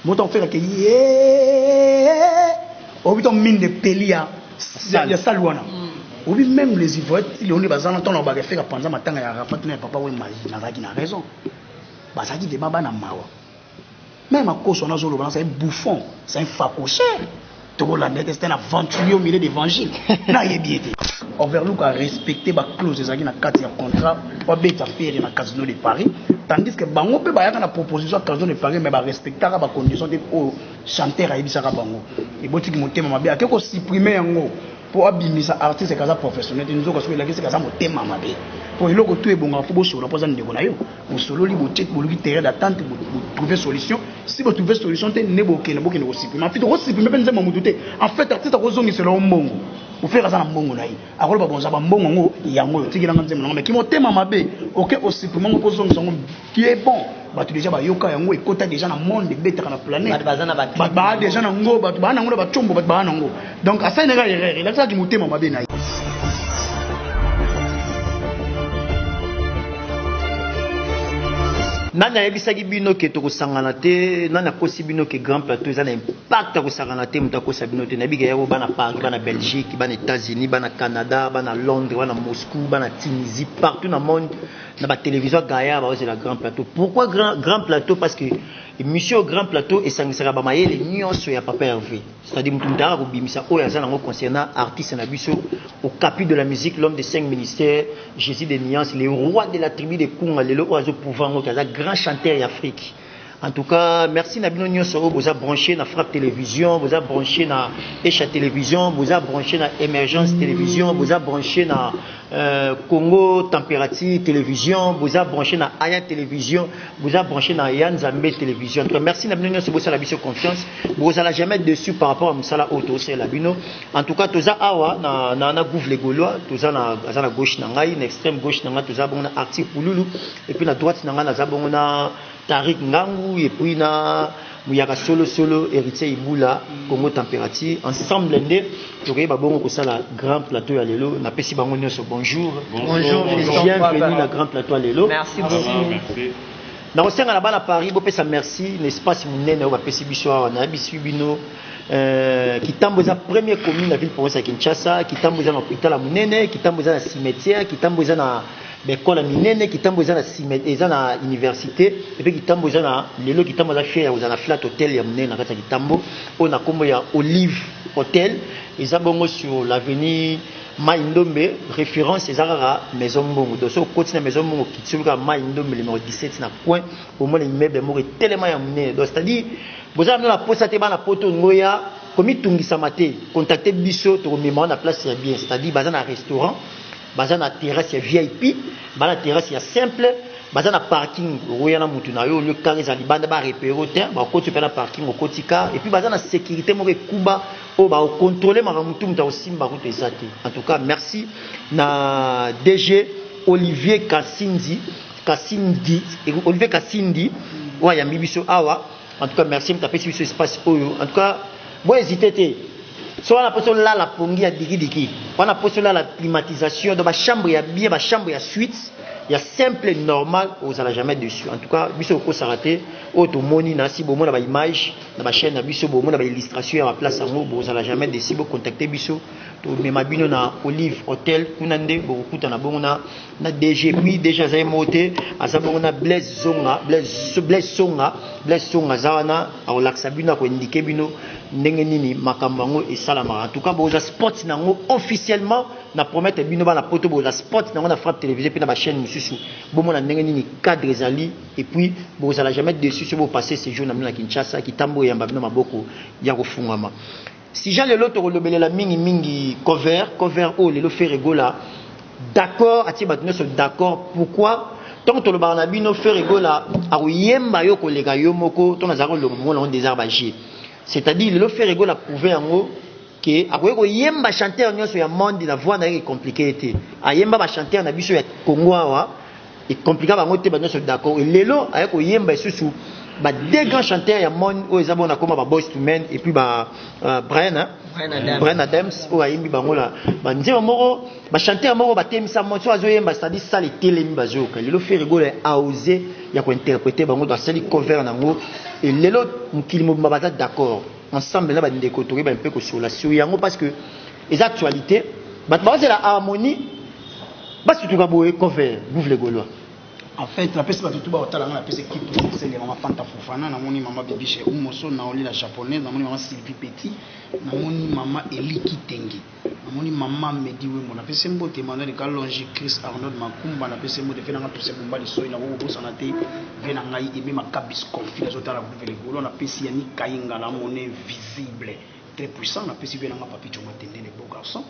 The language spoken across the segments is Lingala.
moto fait que yeah obi to mine de pelia ya salwana obi même les ivroites ils ont des bazana ton ba faire pendant matanga ya Rafat na papa we maji na zaki na raison bazaki de baba na mawa même à cause on a zolo c'est un bouffon c'est un facoché tout la net c'est un aventurier au milieu d'évangile na yebiete Overlook a respecté la clause des na carte ya contrat pour beta faire na casino de Paris tandis que bango pe ba ya na proposition casino de Paris mais ba respectera ba condition de chanteur ayibisaka bango et botiki motema mabe akeko supprimer yango pour abimisa artiste kaza professionnel nous ko soki c'est kaza motema mabe pour iloko tout ebonga fo bo solo poza ndeko na yo bo solo li bo check bo luki terrain d'attente bo trouver solution si bo trouver solution te ne bo kene ko supprimer en fait ko supprimer penza mamutu te en fait artiste ko zongi selo mbongo ou faire ça na mbongo na yi akolo ba bonza ba mbongo ngo yango tikila nganzema ngo mais ki motema mabe OK au supprimer ngo zongi songo qui est bon batu déjà ba yoka yango ekota déjà na monde beta na planète ba déjà na ngo batu ba na ngo ba chombo batu ba na ngo donc asa ina ga erreur il a ça qui motema mabe na yi nana yebisaki bino ke to kosangana te nana kosi bino ke grand plateau za na impact ko sangana te muta ko sabino te nabiga yabo bana Paris bana Belgique bana États-Unis bana Canada bana Londres bana Moscou bana Tunisie partout dans le monde na ba télévision Gaïa ba c'est la grand plateau pourquoi grand plateau parce que monsieur grand plateau et sangisaka ba mayele nyonso ya papa Hervé c'est-à-dire mutunda ko bimisa o ya za nango concernant artiste na biso au capi de la musique l'homme des 5 ministères Jésus des nuances le roi de la tribu de Kunga lelo oazo pouvoir ngo kaza grand chanteur d'Afrique. En tout cas, merci Nabino Nyonso, vous avez branché na Frappe Télévision, vous avez branché na Echa Télévision, vous avez branché na Émergence Télévision, vous avez branché na Congo Température Télévision, vous avez branché na Aya Télévision, vous avez branché na Yann Zambé Télévision. En tout cas, merci Nabino Nyonso, vous avez confiance, vous n'allez jamais dessus par rapport à Moussala Auto, c'est Nabino. En tout cas, tous awa na Gouv les Gaulois, tous na gauche nangai, na extrême gauche nangai, tous na Arti Pouloulou, et puis na droite nangai na zabona Tariq Ngangu et puis na Mouyaka solo héritier Iboula Congo Température ensemble l'endé tu ba bongo ko sala grand plateau ya lelo na pesi bango nyonso bonjour bienvenue na grand plateau ya lelo merci beaucoup merci na osenga na bana Paris bo pesa merci l'espace munene ba pesi biso na bisu bino Kitambo za première commune la ville province ya Kinshasa Kitambo za na hôpital ya munene Kitambo za na cimetière Kitambo za na l'école minene Kitambo za na cimetière na université et puis Kitambo za na lelo Kitambo za fier za na flat hotel ya munene na kata Kitambo on a kombo ya Olive Hotel eza bongo sur l'avenue Maïndombe référence ezara maison bongo donc so côté na maison bongo kitsuka Maïndombe numéro 17 na coin au moins immeuble mo tellement ya munene donc c'est-à-dire vous avez la poste te bana poto ngoya komi tungisa mate contacter biso to remember na place ya bien c'est-à-dire bazana restaurant bazana terrasse ya VIP bana terrasse ya simple bazana parking roya na mutu na yo le carré za libanda ba repérer terre ba ko tu pe na parking au kotika et puis bazana sécurité mo kuba o ba contrôler ma mutu muta osimba route ezate en tout cas merci na DG Olivier Kassindi Olivier Kassindi wa ya mibiso awa. En tout cas, merci de taper sur ce espace. En tout cas, moi, hésitez. Soit on a posé là la pongi à digi. On a posé là la climatisation. Dans ma chambre, il y a bien ma chambre, il y a suite. Il y a simple et normal. Vous n'allez jamais dessus. En tout cas, biso ko s'arrêter. Auto moni na si bon na ba image, na ba chaîne na biso bon na ba illustration à la place en haut. Vous n'allez jamais dessus. Vous contacter biso. To me mabino na Olive Hotel. Kunande beaucoup na bon na DG puis déjà za moté. Asa bon na Blaise Songa zawana a relaxa bino ko indiquer bino ndenge nini makambango et salama. En tout cas, boza sport nango officiellement na promettre bino ba na poto boza sport nango na Frappe Télévision puis na ba chaîne mususu. Bomo na ndenge nini cadre ezali et puis boza la jamais dessus sur vos passer ces jours na Kinshasa Kitambo yamba bino maboko ya kofungama. Si j'ai le lot de la mingi cover oh le fait rigola d'accord ati batino so d'accord pourquoi tant que le barnabino fait rigola a yemba yo kolega yo moko ton azaro le moment des arbagés c'est-à-dire le fait rigola prouver en haut que a ko yemba chanteur nyonso ya monde la voix na est compliqué été a yemba ba chanteur na biso ya Congo wa et compliqué ba ngote batino so d'accord et lelo a ko yemba susu deux grands chanteurs ya mon o ezabo na koma ba Boyz II Men et puis Bryan Adams o ayimbi bango la ba nzema moko ba chanteur moko ba temisa mo so azoyemba c'est-à-dire ça les telemi bazoka lelo Ferrego a osé ya ko interpréter bango dans cette cover nango et lelo mukili mo baza d'accord ensemble là ba ndeko toke ba mpe ko sur la sur yango parce que les actualités ba c'est la harmonie ba surtout ka boye cover bouffe les Gaulois. En fait, la peste tout bas au la peste qui c'est les mamans Fanta Fofana, namoni maman Bibi chez Umoso, naoli la japonaise, namoni maman Sylvie Petit, namoni maman Eliki Tengi, namoni maman Mediwe, mon appelle c'est mbote, Emmanuel Kalonji, Chris Arnold Makumba, napelle c'est mbote, fait dans tout ce bomba de soy, na robo sanate, venangai et même cabis conflit, les autres la bouffe les Gaulois, napelle si yani Kainga, la monnaie visible, très puissant, napelle si venanga papi Choma Tende, les beaux garçons.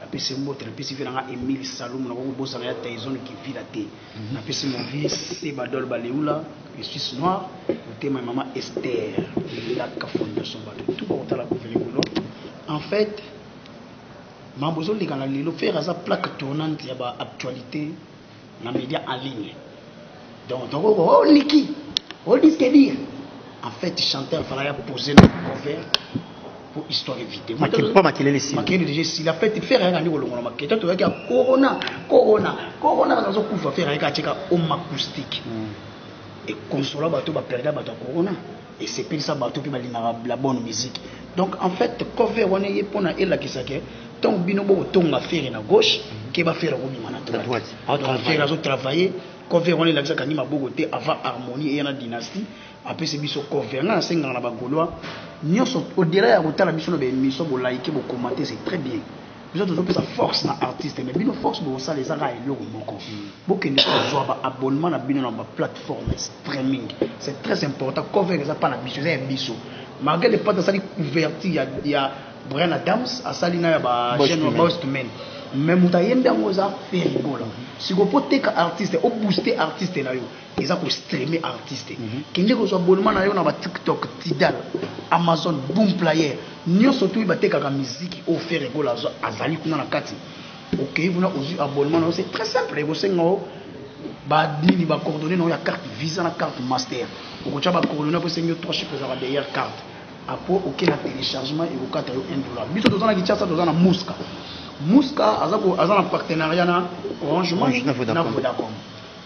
La PC Mbote, la PC Vilanga Emile Saloum, la Bobo Sanaya Taizon qui vit la thé. La PC mon fils, c'est Badol Baleoula, le Suisse noir, le thème maman Esther, la fondation bateau, tout le la Bouvelle. En fait, Mambozo les gars, le faire à sa plaque tournante, il y a actualité, dans les médias en ligne. Donc, oh Niki, oh disque dire. En fait, chanteur, il fallait poser notre cover. Pour histoire évitée. Pas maquiller les signes. Maquiller déjà si la fête faire rien à niveau le maquiller. Tu vois qu'il y a corona parce qu'on couvre faire rien à checker homme acoustique. Et consoler bateau va perdre bateau corona. Et c'est pour ça bateau puis la bonne musique. Donc en fait cover on est pour na ela kisake. Tant binobo tonga faire na gauche qui va faire au bima na droite. Donc faire les autres travailler cover on est là kisaka ni mabogoté avant harmonie et na dynastie. Après c'est biso cover na senga na ba Gaulois. Au-delà ya kotala biso na ba émission bo liker bo commenter c'est très bien. Biso toujours sa force na artiste mais bino force bo ça les ara eloko moko. Bo kende ko ba abonnement na bino na ba plateforme streaming. C'est très important cover ça pas na biso c'est biso. Malgré les pas de ça couverti il y a Bryan Adams à salina ya ba chaîne Boyz II Men. Mais mutayembe ngoza Ferrego là. Si go poteka artiste o booster artiste na yo. Ils ont streamer artiste. Kende ko so abonnement na yo na ba TikTok, Tidal, Amazon, Boom Player. Nyo surtout il bateka ka musique au Ferrego là azali kuna na kati. OK, vous na ozu abonnement c'est très simple. Vous sengo ba dini ba coordonner na ya carte Visa na carte Master. Ko cha ba coordonner pour sengo 3 chiffres za derrière carte. Après OK na téléchargement et au 4 $. Biso tozana ki chasa tozana Mouska azana partenariat na Orange Money na Vodacom.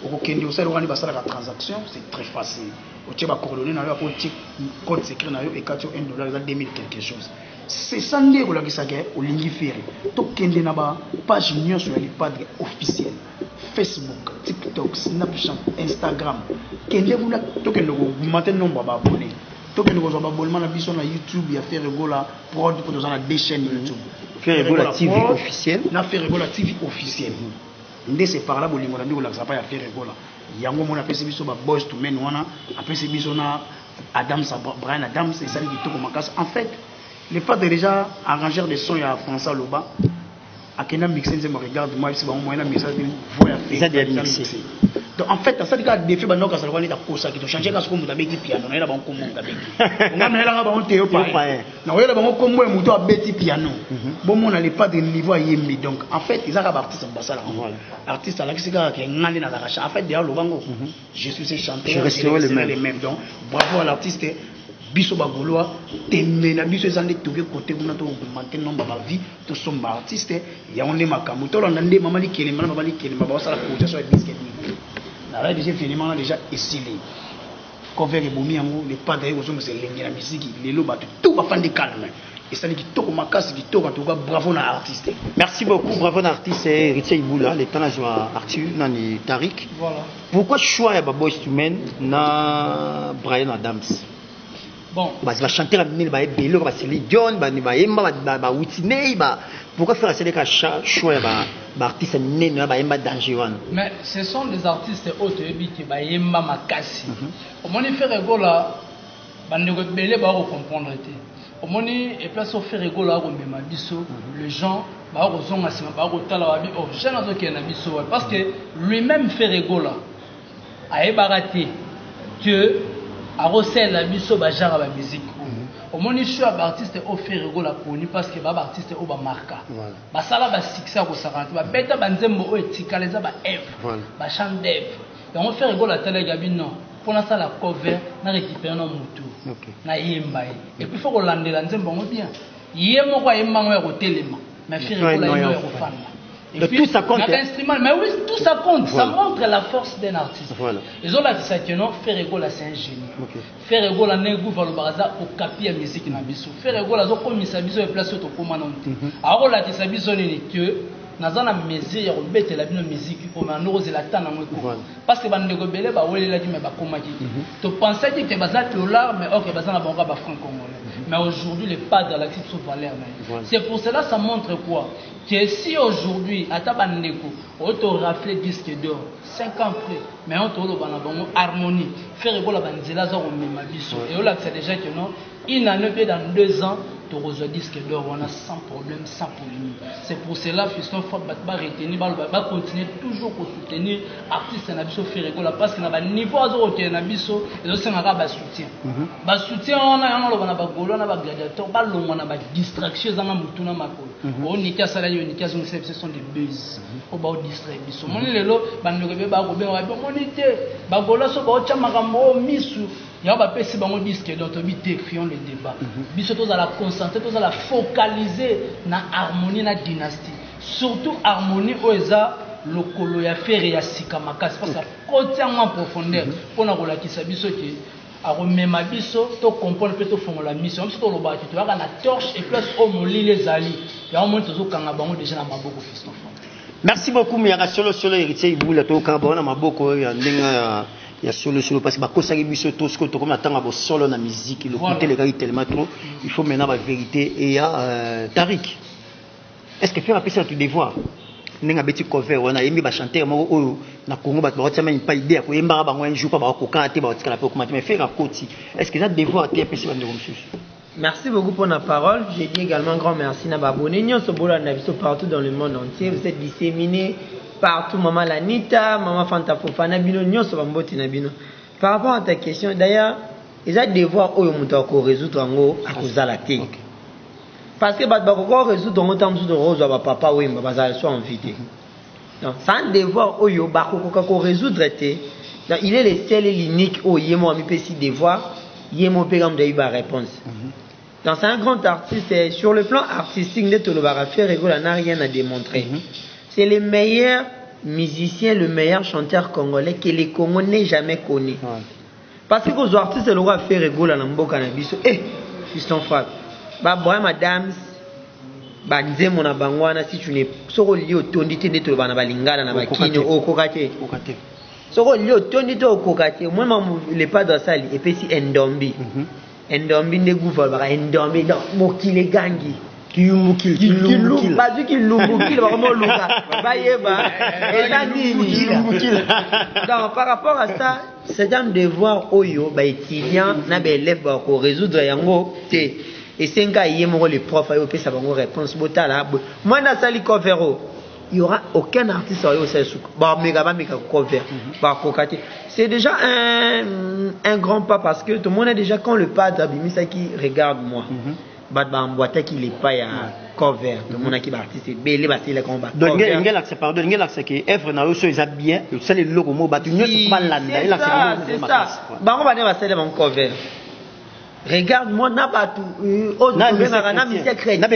Au Kenya aussi on va faire la transaction, c'est très facile. Au Tchèque coordonné na yo pour code secret na yo et $1 za 2000 quelque chose. C'est ça ndé ko la kisake au lingi ferry. To kende na ba page nyonso ya padre officiel. Facebook, TikTok, Snapchat, Instagram. Kende buna to kende ko matin nombre ba abonné. To kende ko zo ba abonnement na biso na YouTube ya Ferrego la prod pour dans la deux chaînes YouTube. Ferrego la TV officielle. Na Ferrego la TV officielle. Ndé c'est par là bolingo na ndiko la sapa ya Ferrego la. Yango mona pesi biso ba Boyz II Men wana, apesi biso na Bryan Adams et ça dit kitoko makasi. En fait, les pas déjà arrangeur de son ya François Loba. Akena mixer me regarde moi si ba moyen na message voya faire. Donc en fait, ça dit que défi ba noka ça ko ni ta kosa ki to changer ka ko muta beti piano na ela ba ko muta beti. On na ela ba on teo pa. Na ela ba ko mo muto a beti piano. Bon mon n'allait pas de niveau à yembi donc en fait ils ont artiste basala. Artiste là qui c'est que ngani na la en fait derrière le bango. Je suis ce chanteur, je resterai les mêmes donc bravo à l'artiste. Biso ba Gaulois teme na biso ezande toke côté kuna to augmenter nombre ba vie to somba artiste ya on est makambo to landa nde mama likele mama baba likele baba sala projection ya disque na la déjà finalement déjà essilé cover et bomi yango les pas derrière aux hommes c'est lengi la musique lelo ba tout ba fandi calme et ça dit kitoko makasi kitoko en tout cas bravo na artiste. Merci beaucoup, bravo na artiste Ritia Iboula, les temps là joie Arthur nani Tariq. Voilà. Pourquoi choix ya ba Boyz II Men na Bryan Adams? Bon, bah va chanter la mine bah bello bah c'est les John bah yemba bah Whitney bah pourquoi faire c'est des choix bah artiste nene bah yemba danger one. Mais ce sont des artistes autres qui bah yemba makasi. Au moins il fait rigola bah ne rebelle bah comprendre été. Au moins et place au fait rigola au même biso les gens bah au zonga c'est bah au tala bah oh j'ai l'impression qu'il y a un biso parce que lui-même fait rigola a ébarraté que a recel la biso ba genre ba musique au moins je suis artiste au Ferrego la connu parce que ba artiste au ba marka ba sala ba succès ko sarante ba beta ba nzembo o etika les ba F ba chant F donc Ferrego la télé gabi non pour ça la cover na récupérer nos moutons na yemba et puis faut relancer la nzembo bien yemo kwa yemba ngo ya kotelema mais faire ko la yo ko fanda. Et puis, tout ça compte. Mais oui, tout ça compte. Voilà. Ça montre la force d'un artiste. Voilà. Ils ont là ça que non, faire égaux là c'est un génie. Faire égaux là n'est pas le baraza pour capier la musique na biso. Faire égaux là zo comme ça biso et place au comment non. Alors là ça biso ni que nazana mesure ya obete la bino musique pour manoroze la tana moi parce que bande ko belé ba welela ki me ba komaki. To penser que baza dollar mais OK baza na bango ba franc congolais. Mais aujourd'hui les pas de l'actif sont valeur. C'est pour cela ça montre quoi que si aujourd'hui ata bandeko auto rafler disque d'or 5 ans après mais on tolo bana bango harmonie faire égaux la banzela za ko mema biso et là c'est déjà que non il en est dans 2 ans tu reçois disque d'or on a sans problème sans polémique. C'est pour cela fiston faut ba retenir ba continuer toujours pour soutenir artiste na biso faire égaux parce que na ba niveau azo retenir na biso et zo senga ba soutien ba soutien on a lo bana ba golo na ba gladiateur ba longo na ba distraction za mutuna makolo on ni ka sala yo ni ka ce sont des buzz o ba distraire biso mon lelo bandeko be ba ko be wa monité ba golo so ba o chama kambo misu ya ba pesi bango disque donc bi défions le débat biso to za la concentrer to za la focaliser na harmonie na dynastie surtout harmonie oza lokolo ya faire ya sika makasi parce que côté en profondeur pona ko la kisa biso ke a remema biso to comprendre pe to fongola mission biso to loba ki to aka na torche et plus au moli les ali ya au moins to zo kanga bango déjà na maboko fiston. Merci beaucoup Miyaka solo héritier ibula to kanga na maboko ya ndenga ya solo parce que ba kosaki biso to ce que to comme atanga bo solo na musique le côté les gars tellement trop il faut maintenant la vérité et ya Tariq est-ce que faire appel à tout devoir nenga beti cover wana yembi ba chanteur moko oyo na Congo ba ba tsama pas idée ko yemba ba ngwa un jour pas ba ko kanté ba tikala pe ko mais faire à côté est-ce que ça devoir te appel bande comme ça. Merci beaucoup pour la parole. J'ai dit également un grand merci à Babone Nyonso Bola Nabiso partout dans le monde entier. Vous êtes disséminés partout, Maman Lanita, Maman Fanta Fofana Bino Nyonso Bamboti Nabino. Par rapport à ta question, d'ailleurs, ils ont devoir où ils ont résoudre en haut à cause de la thé. Parce que quand résoudre en haut, tant de rose, papa ou ils sont invités. Donc, c'est un devoir où ils ont résoudre donc, il est le seul et l'unique où ils ont mis si devoir, ils ont payé une réponse. Donc, c'est un grand artiste. Sur le plan artistique, il n'a rien à démontrer. C'est le meilleur musicien, le meilleur chanteur congolais que les Congolais n'aient jamais connu. Parce que les artistes, le roi fait rigoler dans le mboka na biso. Eh, fiston frère. Bah, madame, bah, disais mon abangwana, si tu n'es pas lié au tondi, tu n'es pas balingala na bakino au kokate. Soko lié au tondi au kokate. Moi, les pas dans ça, et puis si endombi. Endombi ne gouffre pas, endombi dans mokile gangi. Kilumukil. Pas du kilumukil, vraiment luka. Bayeba. Et ça dit. Donc par rapport à ça, c'est un devoir oyo, bah étudiant, na ba élève ba ko résoudre yango té. Et c'est un gars yemo les profs ayo pe ça ba réponse botala. Moi na sali covero. Il y aura aucun artiste oyo ça sou. Ba mega cover. Ba kokati. C'est déjà un grand pas parce que tout le monde a déjà quand le padre Abimisa qui regarde moi. Badba boîte qui les pas ya cover tout le monde qui artiste belé ba c'est le combat donc ngela c'est pardon ngela c'est que œuvre na so ils bien c'est le logo mo batu nyonso pas landa et là c'est ça ba on va dire c'est mon cover regarde moi na batu autre na musique chrétien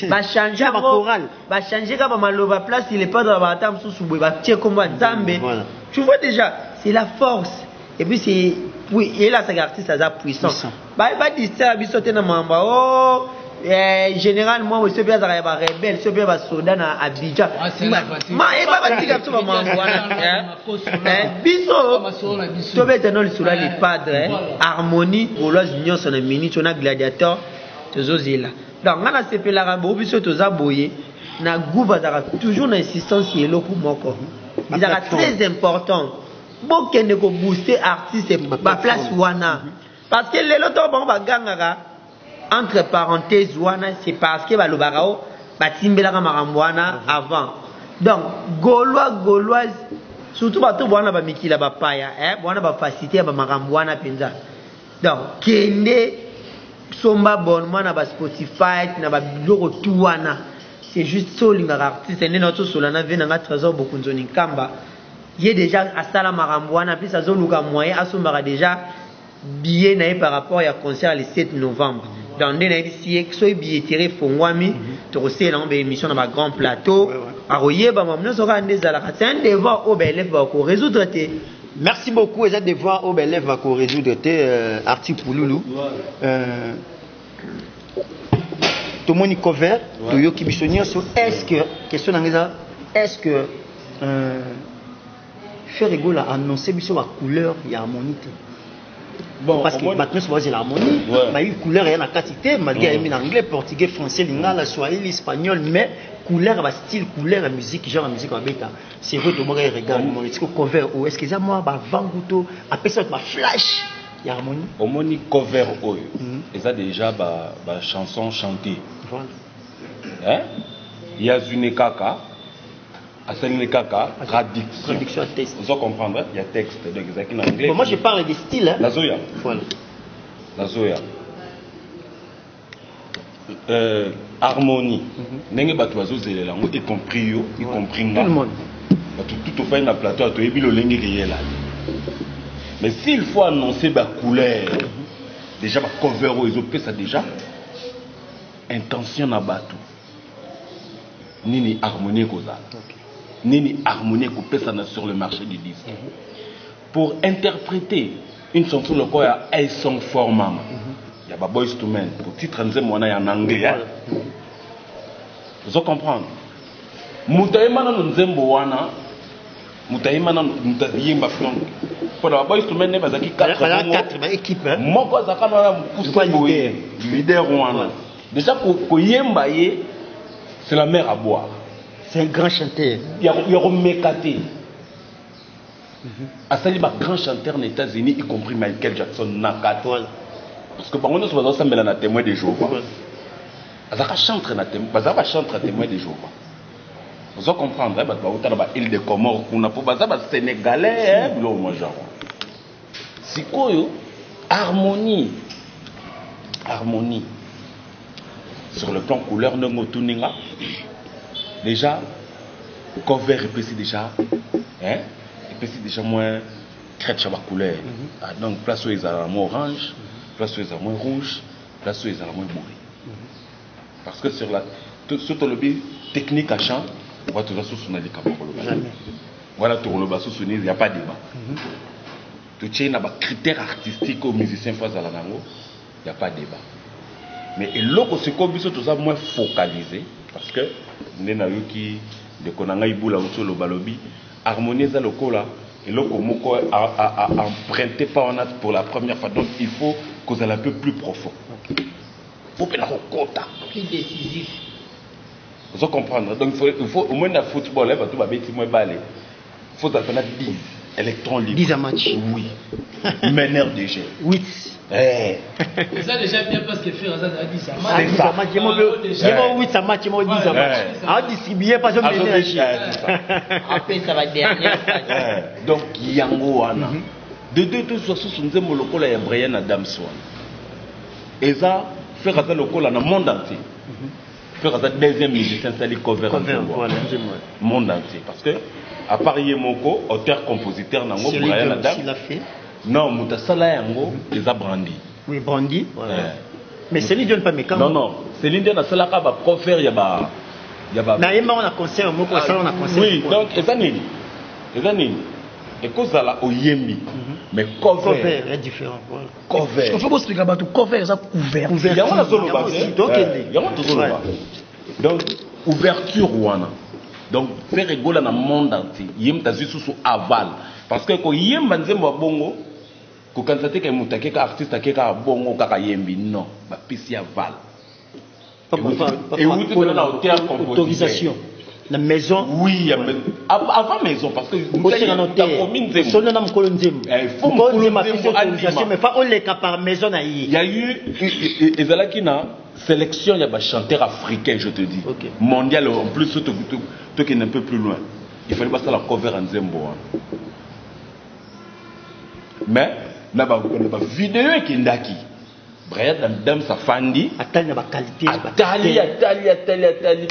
ba changer ba chorale ba changer ka ba maloba place il est pas dans ba tam sous ba tie comme Nzambe tu vois déjà c'est la force et puis c'est oui et là c'est artiste ça puissant ba distraire biso te na mamba oh généralement monsieur bien za ba rebelle monsieur bien ba soldat na Abidjan ma e ba tika to ba mamba wana biso to beta no le sola les padres harmonie gauloise nyonso na minute na gladiateur tozozila donc ngana sepelaka bo biso toza boye na gouba za toujours na insistance yeloko moko il est très important bon qu'il ne booster artiste ba place wana parce que les autres bon ba gangaka entre parenthèses wana c'est parce que ba lobarao ba timbelaka makambo wana avant donc gauloise surtout ba to wana ba mikila ba paya wana ba facilité ba makambo wana penza donc kende somba bon wana ba Spotify na ba biloko tout wana c'est juste so linga artiste ne notre solana venanga trésor beaucoup nzoni kamba il est déjà à Sala Marambouana, puis ça zoluka moyen, à Soumara déjà billet par rapport à concert le 7 novembre. Dans des négociations, soit billetterie Fongwami, tu sais, là, on a une émission dans ma grand plateau. À Royeba, nous aurons des alarmes. C'est un devoir au BLF va résoudre. Merci beaucoup. Et un devoir au BLF va résoudre article pour Loulou. Tout le monde cover. Est-ce que, question est-ce que faire rigolo a annoncé la couleur et harmonité? Bon, parce que maintenant c'est l'harmonie, mais une couleur et une quantité, malgré en anglais, portugais, français, lingala, swahili, espagnol, mais couleur, style, couleur, musique, genre musique en bêta. C'est vrai que moi je regarde mon cover ou est-ce que ça moi va vendre après ça ma flash, il y a harmonie. Au moins cover oyo, et ça déjà ba chanson chantée. Voilà. Hein? Il y a une kaka. À ce kaka, traduction à texte. Vous comprendre, il y a texte, donc en anglais. Bon, moi je parle des styles. Hein. La Zoya. Voilà. La Zoya. Harmonie. N'engé batu bazo zele lango, y compris yo, y compris moi. Tout le monde. Tout au fait na plateau, tu es bilo lengi réel. Mais s'il faut annoncer ba couleur, déjà ba cover ils ont fait ça déjà. Intention na batu. Nini harmonie kozala. Nini harmonie qu'on sur le marché du disque. Pour interpréter une chanson le quoi elles sont format. Il y a Boys to Men pour titre en anglais. Vous comprenez? Mutaima na nzembo wana mutaima na mutayimba flank. Pour la Boys to Men ne bazaki 4 équipe. Moko zaka na pousse leader wana. Déjà pour yemba c'est la mer à boire. C'est un grand chanteur. Il y a Romekate. Asali ba grand chanteur aux États-Unis, y compris Michael Jackson, Nakat. Parce que par contre, nous sommes na témoin des Jéhovah. Azaka chantre na témoin, bazaba chantre témoin des Jéhovah. Vous comprendre, ba ba ba île de Comores, on a pour bazaba sénégalais, lo moi genre. Sikoyo harmonie. Harmonie. Sur le plan couleur de Motuninga, déjà, cover est déjà, hein, est déjà moins crête sur la couleur. Donc, place où ils ont moins orange, place où ils ont moins rouge, place où ils ont moins bourré. Parce que sur la, sur le technique à chant, on va toujours soutenir les camarades. Voilà, tout le bas soutenir, il n'y a pas de débat. Tout il y a des critères artistiques aux musiciens face à la langue, il n'y a pas de débat. Mais l'autre c'est comme ça tout ça moins focalisé parce que nous n'avons qui de konanga ibula autour le balobi harmoniser le cola et l'autre moko a emprunté pas en pour la première fois donc il faut qu'on aille un peu plus profond. Pour bien quota plus décisif. Vous comprendre donc il faut au moins dans le football là tout va bien moins balé. Il faut faire 10 électrons libres. 10 à match. Oui. Meneur de jeu. 8. C'est ça déjà bien parce que faire ça a dit ça. C'est ça. J'ai mon 8 à match, j'ai mon 10 à match. À distribuer pas jamais d'énergie. Après ça va dernière. Donc yango wana. De deux soit sous nzembo lokola ya Brian Adams wana. Et ça faire ça lokola na monde entier. Faire ça deuxième musicien sali cover voilà, monde entier parce que à part Yemoko auteur compositeur nango Brian Adams. Il a fait. Non, Moutasala Yango, les a brandi. Oui, brandi. Voilà. Mais Céline Dion pas mécanique. Non. Céline Dion a cela va profaire yaba. Naïma on a conseillé un mot pour ça on a conseillé. Oui, donc Ezanini. Et cause là au Yembi. Mais cover est différent. Voilà. Cover. Il faut que expliquer à tout cover ça couvert. Il y a un solo bas. Donc ouverture wana. Donc faire rigoler dans le monde entier. Yem tazu sous aval. Parce que quand yem banzembo bongo, quand constater que mutake ka artiste ka bongo kaka yembi non, ba pisi aval. Et où tu donnes la hauteur autorisation. La maison. Oui, avant maison parce que il faut autorisation mais pas on les cas par maison na il y a eu ezalakina sélection il y a des chanteurs africains je te dis. Mondial en plus toi qui est un peu plus loin. Il fallait passer la cover en Zembo. Mais là bas vidéo qui ndaki Brian Dam Safandi attend la qualité Atali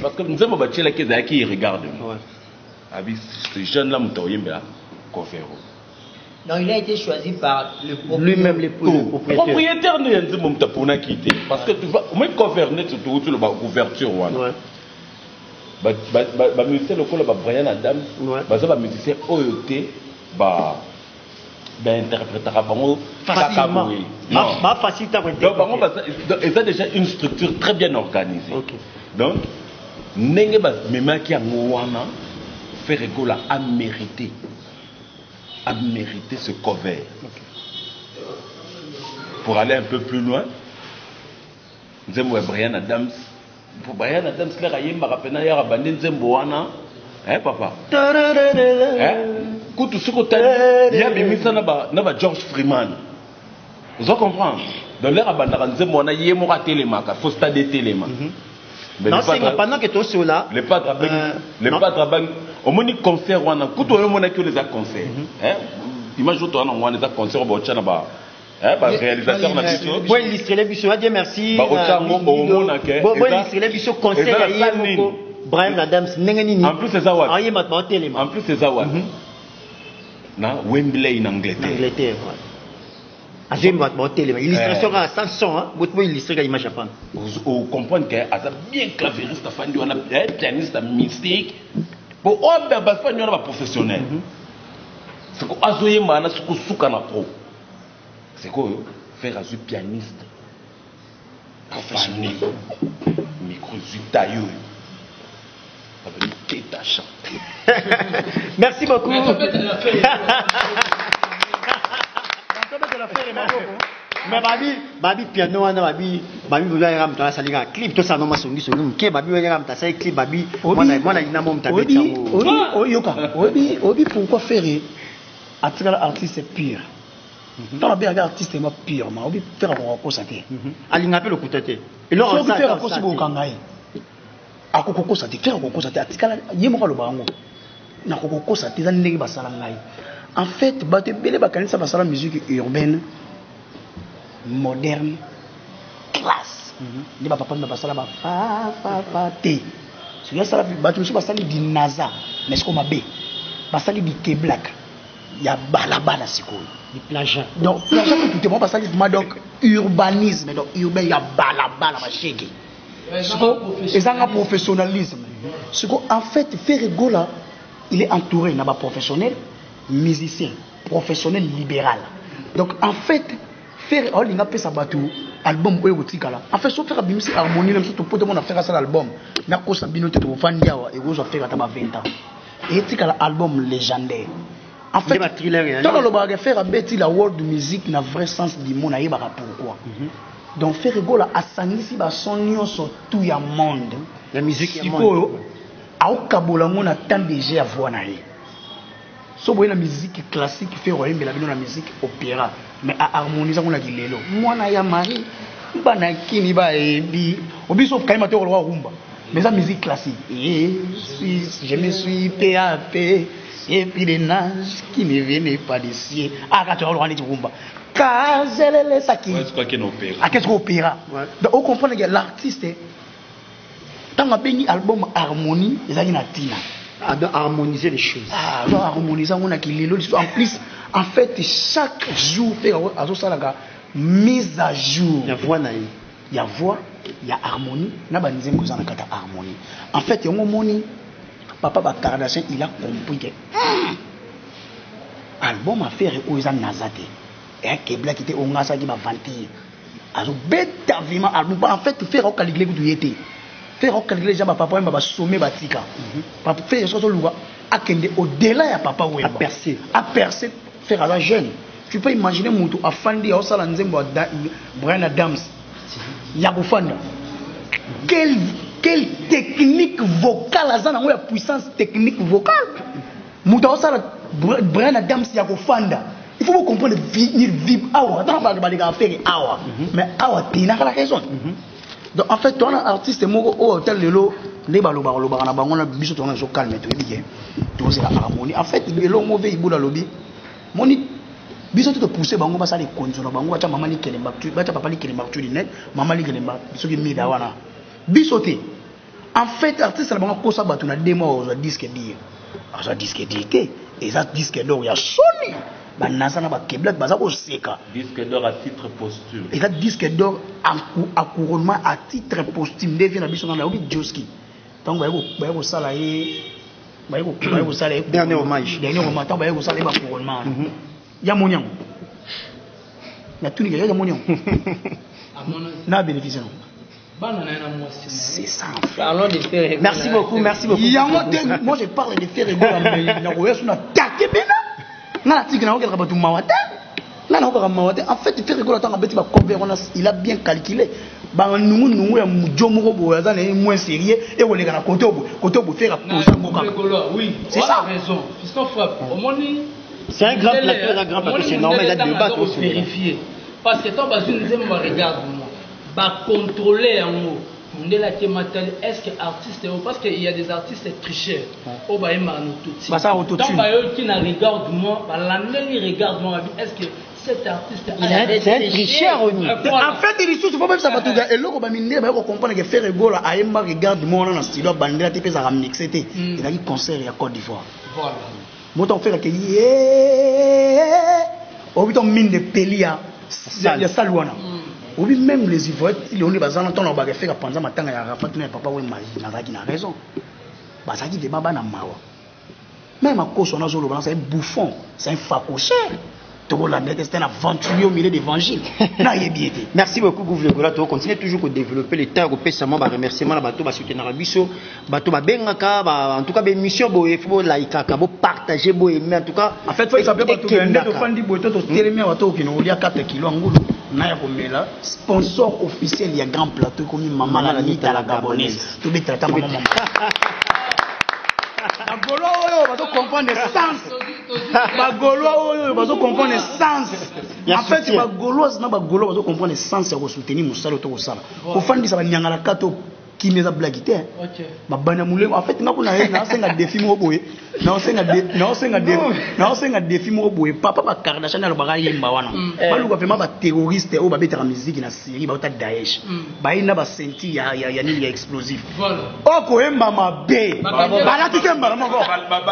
parce que nous avons battu la qui regarde. Abi ces jeunes là mutoyemba cover. Donc il a été choisi par le lui-même le propriétaire n'est pas pour quitter parce que tu vas même cover net surtout sur la couverture ouais. Bah musicien le col Brian Adams bah ça va musicien OET bah interprétera bango facilement pas facile donc ils ont déjà une structure très bien organisée. Donc nenge ba memaki ngwana faire école a mérité ce cover. Pour aller un peu plus loin, nous avons Brian Adams. Pour Brian Adams, il y a hein papa? Quand tu il y a George Freeman. Vous comprenez? Dans l'air à Bandara, il y a Téléma, il faut stade Téléma. Non, c'est pendant que tu es sur là. Les padres au moins ils concert quand tu as que les concerts. Imagine toi on a des concerts au Botswana réalisateur na biso. Bon illustrer les biso, Dieu merci. Ba ochango au mona ke. Bon illustrer les biso concert ya moko. Brian Adams nengeni. En plus c'est ça ouais. En plus c'est ça ouais. Na Wembley en Angleterre. J'aime votre télé. Illustration à 100 son, hein. Vous pouvez illustrer la image à prendre. Vous comprenez que à bien clavieriste, on a pianiste, mystique. Pour on a pas professionnel. C'est quoi azoyer mana ce que souka na pro. C'est quoi faire azu pianiste professionnel. Micro zutayo. Merci beaucoup. Mais babi piano wana babi vous avez ram dans la clip to ça non masongi solo ke babi vous ram ta ça clip babi moi ina mom ta beti obi pourquoi faire attirer artiste pire dans la bien artiste ma pire ma obi faire ko santé ali ngapelo kutate et là on faire ko sibo kangai akoko ko santé faire ko santé atikala yemo ka lo bango na ko santé za ndenge basala ngai en fait bato belé bakanisa basala musique urbaine moderne classe ni ba papa na basala ba fa te so ya sala bato musu basali di NASA mais ce qu'on m'a bé basali di K Black ya balabala sikoyo di plagiat donc plagiat tout moi basali donc urbanisme donc urbain ya balabala ba shege ezanga professionnalisme siko en fait Ferrego là il est entouré na ba professionnel musicien professionnel libéral donc en fait faire all inga pesa batu album oyo botikala en fait so faire bimisi harmonie même surtout pour monde faire ça l'album na ko sabino te to fandi awa e go so faire ta ba 20 ans et tikala album légendaire en fait dans le baga faire beti la world music na vrai sens du mot na yeba pourquoi donc faire rigola asangisi ba sonyo so tout ya monde la musique ya monde au kabola ngona tant déjà à voir na ye so boye la musique classique fait royaume la bino la musique opéra mais à harmoniser on a dit lelo mwana ya mari bana kini ba ebi obiso kaima te roi rumba mais la musique classique je me suis PAP et puis les nages qui ne venaient pas d'ici quand tu roi ni rumba kazelele saki est-ce quoi qu'il opéra qu'est-ce qu'on opéra donc on comprend que l'artiste dans ma béni album harmonie ezali na tina harmoniser les choses. Alors harmoniser on a qui en plus en fait chaque jour fait azo salaka mise à jour. Ya voix na ya voix, ya harmonie, na ba nzembo za na kata harmonie. En fait yongo moni papa ba Kardashian il a compris que album à faire o za nazate. Et que black était on ngasa ki ba vantir. Azo beta vraiment album en fait faire au calculer ku yete. Faire calculer déjà papa Wemba sommet batika papa faire ça luga akende au-delà ya papa Wemba à percer faire à la jeune tu peux imaginer mutu afandi au sala nzembo Brian Adams ya kufanda quelle technique vocale azana ngoya puissance technique vocale mutu au sala Brian Adams ya kufanda il faut comprendre venir vivre awa dans ba ba faire awa mais awa tina la raison. Donc en fait, on a artiste moko au hôtel lelo les baloba na bango na biso tona so calme to bien. To c'est la harmonie. En fait, lelo mauvais ibula lobi. Moni biso to pousser bango ba ça les konzo na bango acha mama ni kelemba tu bacha papa ni kelemba tu net mama ni kelemba biso ki mida wana. Biso te. En fait, artiste na bango ko sa batu na 2 mois au disque dire. Aza disque dire eza disque d'or ya Sony banazana ba Québec baza ko seka disque d'or à titre posthume eza disque d'or à couronnement à titre posthume devient na biso na obi Joski donc ba ko sala ye ba ko sala dernier hommage tant ba ko sala ba couronnement ya monyang na tuni ya monyang na bénéfice non. C'est ça. Parlons de faire rigoler. Merci beaucoup. Moi je parle de faire rigoler, mais en fait, faire rigoler, il a bien calculé. Moins sérieux et on est dans côté faire oui, c'est ça. C'est un grand plateau, c'est normal, il y a des débats vérifier. Parce que tant que nous aimons regarder, bah contrôler en haut. Est-ce que artiste parce qu'il y a des artistes tricheurs au bas bah ça autotune qui n'a regarde-moi l'année regarde-moi est-ce que cet artiste c'est un tricheur en fait il faut même ça va tout gars et là on va miner bah on comprend que faire rigolo à Emma regarde-moi on a un style bandera type ça ramix c'était il a eu concert à Côte d'Ivoire voilà moi on fait que au bout mine de Pelia il y a Salwana. Oui, même les Ivoiriens, ils ont dit que les gens ont fait que pendant matin, il y a Rafat, papa, oui, il a raison. Ça dit des babas na mawa. Même à cause on a zolo, c'est un bouffon, c'est un facoché. C'est un aventurier au milieu d'évangile. Merci beaucoup, Gouvernement. On continue toujours à développer les terres, à remerciements, à soutenir la biso, en tout cas, mission, il faut liker, partager, aimer, en tout cas. En fait, il s'appelle sponsor officiel, il y a grand plateau comme Maman la Nita la Gabonaise. Tout les traitements maman. Bagolo oyo comprendre le sens. Bagolo oyo comprendre le sens. En fait, bagolo na bagolo comprendre le sens ya soutenir musalo to kosala. Ko fandisa ba nyangala kato qui ne a blaguité. OK. Ba bana mulengo en fait na senga défi mo boye. Na senga défi mo boye. Papa ba Kardashian na ba yemba wana. Ba luka vraiment ba terroriste o ba betera musique na Syrie ba ta Daesh. Ba ina ba senti ya ni explosif. Voilà. O ko emba mabe. Ba la tikemba na moko.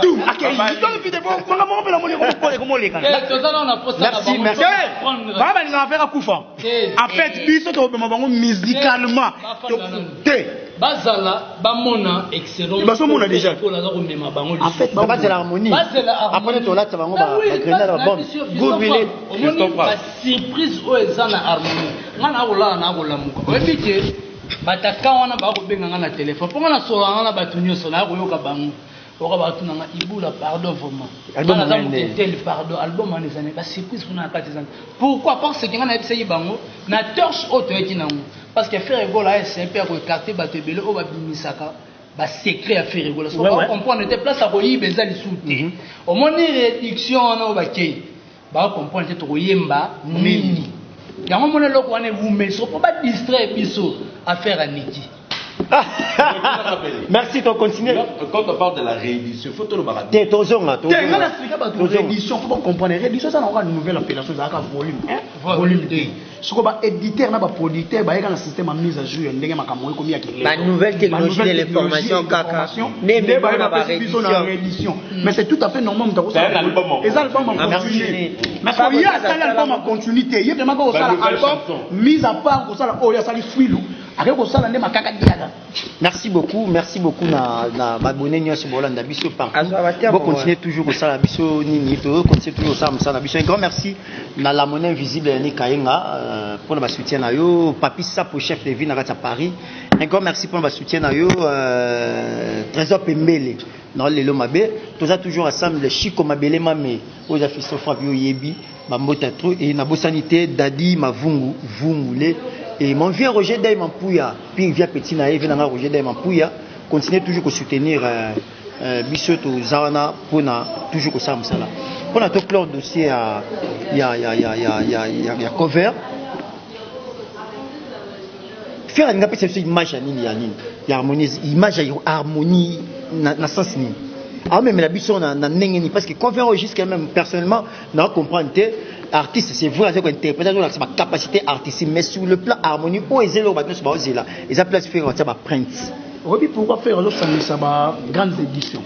Tout. Akei. Donc vite bon manga mo pe na moni ko mo leka. Merci. Ba ni nga faire kufa. En fait, biso to ba bango musicalement. Bazala, Bamona, excellent. Bazomona déjà. En fait, Bazala harmonie. Après, tu as la bonne. Good will surprise au examen harmonie. Ngana ola na ola muko. Ebike bataka wana ba ko benga na téléphone. Pour ngana so ngana batunyo so na ko yoka bangu. Oka batuna nga ibula pardon vraiment. Album tel pardon album en ezane ba surprise pour na katizana. Pourquoi parce que ngana ebisa yibango na torche auto ekinango. Parce que faire rigolo c'est un peu écarté batebele o ba bimisaka ba secret à faire rigolo. So on comprendre était place à koyiba ezali soute. Au moni réduction na ba kei. Ba comprendre te koyemba nini. Yango mona loko wana vume so pas distraire biso à faire aniki. Merci, tu continues. Quand on parle de la réédition, il faut tout le barrer. T'es ton zone là. Réédition, il faut comprendre. Réédition, ça n'a une nouvelle appellation, ça a volume 1, volume 2. Ce qu'on va éditer, on va producteur, il y a un système de mise à jour, il y a la nouvelle technologie de l'information, réédition. Mais c'est tout à fait normal. C'est un album en continuité. Mais il y a un album en continuité. Il y a vraiment un album mis à part, il y a un fruit. Merci beaucoup na abonné nyonso bolanda biso partout. Bon continuer toujours au sala biso nini to continuer toujours au sala biso. Un grand merci na la monnaie invisible ni Kayenga pour le soutien na yo Papi Sapo chef de ville na Paris. Un grand merci pour le soutien na yo Trésor Pembele dans lelo mabe. Tous toujours ensemble Chico Mabele Mame aux affiches Fabio Yebi Mambota Tro et na bosanité Dadi Mavungu Vungule. Et mon vieux Roger Daïman Pouya, puis il vient petit naïf, il Roger Daïman Pouya, continue toujours à soutenir Bissoto Zana pour toujours que ça me sala. Pour notre clore dossier, il y a cover. Faire une image à Nini, il y a image harmonie, na sens ni. Ah même la Bisson na nengeni parce que cover registre quand même personnellement, n'a comprendre. Artiste, c'est vous avec interprétation, c'est ma capacité artistique, mais sur le plan harmonie, où est-ce que vous avez là? Ils ont place faire un print. Oui, pourquoi faire ça grandes éditions?